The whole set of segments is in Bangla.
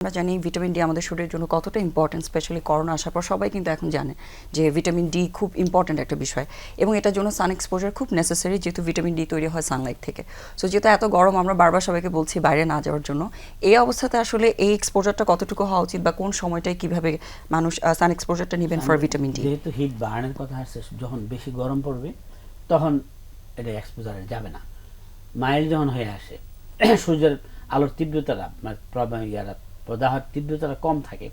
আমরা জানি ভিটামিন ডি আমাদের শরীরের জন্য কতটা ইম্পর্টেন্ট, স্পেশালি করোনা আসার পর সবাই কিন্তু এখন জানে যে ভিটামিন ডি খুব ইম্পর্টেন্ট একটা বিষয় এবং এটার জন্য সান এক্সপোজার খুব নেসেসারি, যেহেতু ভিটামিন ডি তৈরি হয় সানলাইট থেকে। সো যেহেতু এত গরম, আমরা বারবার সবাইকে বলছি বাইরে না যাওয়ার জন্য। এই অবস্থাতে আসলে এই এক্সপোজারটা কতটুকু হওয়া উচিত বা কোন সময়টায় কিভাবে মানুষ সান এক্সপোজারটা নেবেন ফর ভিটামিন ডি? যেহেতু হিট বার্নের কথা আসছে, যখন বেশি গরম পড়বে তখন এটা এক্সপোজারে যাবে না। মাইল্ড যখন হয়ে আসে, সূর্যের আলোর তীব্রতাটা প্রদাহের তীব্রতাটা কম থাকে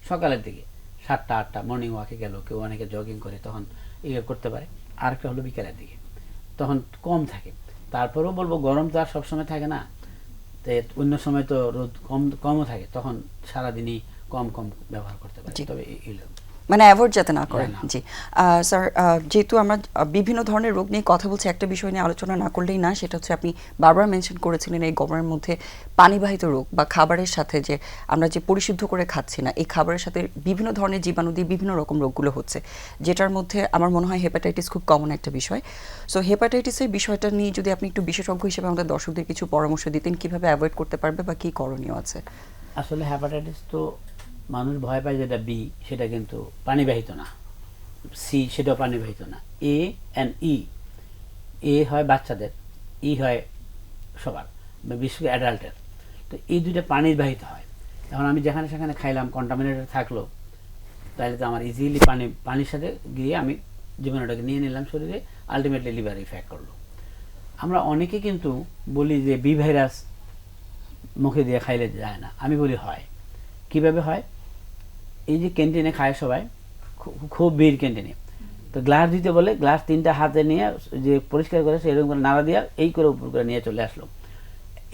সকালের দিকে 7টা-8টা মর্নিং ওয়াকে গেল, কেউ অনেকে জগিং করে তখন ইয়ে করতে পারে। আরেকটা হলো বিকেলের দিকে, তখন কম থাকে। তারপরেও বলবো গরম তো আর সবসময় থাকে না, তো অন্য সময় তো রোদ কমও থাকে, তখন সারাদিনই কম ব্যবহার করতে পারে। তবে মানে অ্যাভয়েড যাতে না করেন। জি স্যার, যেহেতু আমরা বিভিন্ন ধরনের রোগ নিয়ে কথা বলছি, একটা বিষয় নিয়ে আলোচনা না করলেই না, সেটা হচ্ছে আপনি বারবার মেনশন করেছিলেন এই গরমের মধ্যে পানিবাহিত রোগ বা খাবারের সাথে যে আমরা যে পরিশুদ্ধ করে খাচ্ছি না, এই খাবারের সাথে বিভিন্ন ধরনের জীবাণু দিয়ে বিভিন্ন রকম রোগগুলো হচ্ছে, যেটার মধ্যে আমার মনে হয় হেপাটাইটিস খুব কমন একটা বিষয়। সো হেপাটাইটিসের বিষয়টা নিয়ে যদি আপনি একটু বিশেষজ্ঞ হিসেবে আমাদের দর্শকদের কিছু পরামর্শ দিতেন, কিভাবে অ্যাভয়েড করতে পারবে বা কী করণীয় আছে? আসলে হেপাটাইটিস তো মানুষ ভয় পায়, যেটা বি সেটা কিন্তু পানিবাহিত না, সি সেটাও পানিবাহিত না। এ অ্যান্ড ই, এ হয় বাচ্চাদের, ই হয় সবার, বিশেষ করে অ্যাডাল্টের। তো এই দুইটা পানির বাহিত হয়। এখন আমি যেখানে সেখানে খাইলাম, কন্টামিনেটেড থাকলো, তাহলে তো আমার ইজিলি পানির সাথে গিয়ে আমি জীবাণুটাকে নিয়ে নিলাম শরীরে, আলটিমেটলি লিভার ইফেক্ট করলো। আমরা অনেকে কিন্তু বলি যে বি ভাইরাস মুখে দিয়ে খাইলে যায় না, আমি বলি হয়। কিভাবে হয়? এই যে ক্যান্টিনে খায় সবাই, খুব ভিড় ক্যান্টিনে, তো গ্লাস দিতে বলে, গ্লাস 3টা হাতে নিয়ে যে পরিষ্কার করে সেরকম করে নাড়া দিয়া এই করে উপর করে নিয়ে চলে আসলো।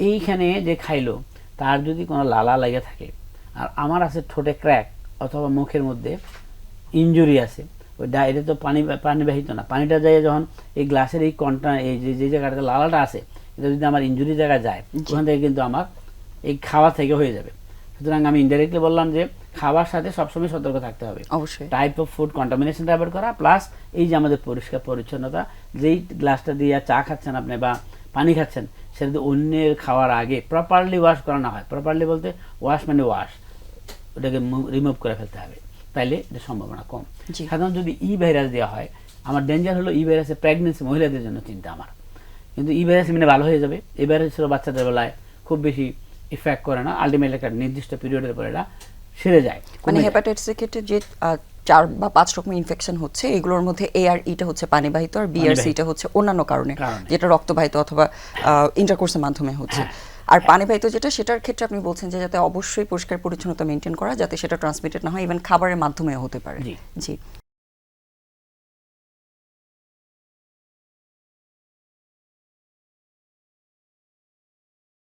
এইখানে যে খাইলো তার যদি কোনো লালা লেগে থাকে, আর আমার আছে ঠোঁটে ক্র্যাক অথবা মুখের মধ্যে ইনজুরি আছে, ওই এটা তো পানিবাহিত না। পানিটা যায় যখন এই গ্লাসের এই এই যে জায়গাটাতে লালাটা আছে, এটা যদি আমার ইনজুরি জায়গায় যায়, ওখান থেকে কিন্তু আমার এই খাওয়া থেকে হয়ে যাবে। সুতরাং আমি ইনডাইরেক্টলি বললাম যে খাবার সাথে সবসময় সতর্ক থাকতে হবে। অবশ্যই টাইপ অফ ফুড কন্টামিনেশনটা অ্যাভয়েড করা, প্লাস এই যে আমাদের পরিষ্কার পরিচ্ছন্নতা, যেই গ্লাসটা দিয়ে চা খাচ্ছেন আপনি বা পানি খাচ্ছেন, সেটা যদি অন্যের খাওয়ার আগে প্রপারলি ওয়াশ করা না হয়, প্রপারলি বলতে ওয়াশ মানে ওয়াশ, ওটাকে রিমুভ করে ফেলতে হবে, তাইলে এটা সম্ভাবনা কম। সাধারণত যদি ই ভাইরাস দেওয়া হয়, আমার ডেঞ্জার হলো ই ভাইরাসে প্রেগনেন্সি মহিলাদের জন্য চিন্তা আমার, কিন্তু ই ভাইরাস মানে ভালো হয়ে যাবে। এই ভাইরাস ছিল বাচ্চাদের বেলায় খুব বেশি ইফেক্ট করে না, আলটিমেটলি একটা নির্দিষ্ট পিরিয়ডের পরে এটা সেরে যায়। মানে হেপাটাইটিসের ক্ষেত্রে যে 4 বা 5 রকমের ইনফেকশন হচ্ছে, এগুলোর মধ্যে এ আর ইটা হচ্ছে পানিবাহিত, আর বি আর সিটা হচ্ছে অন্যান্য কারণে, যেটা রক্তবাহিত অথবা ইন্টারকোর্সের মাধ্যমে হচ্ছে। আর পানিবাহিত যেটা, সেটার ক্ষেত্রে আপনি বলছেন যে যাতে অবশ্যই পরিষ্কার পরিচ্ছন্নতা মেনটেন করা, যাতে সেটা ট্রান্সমিটেড না হয়, ইভেন খাবারের মাধ্যমেও হতে পারে। জি।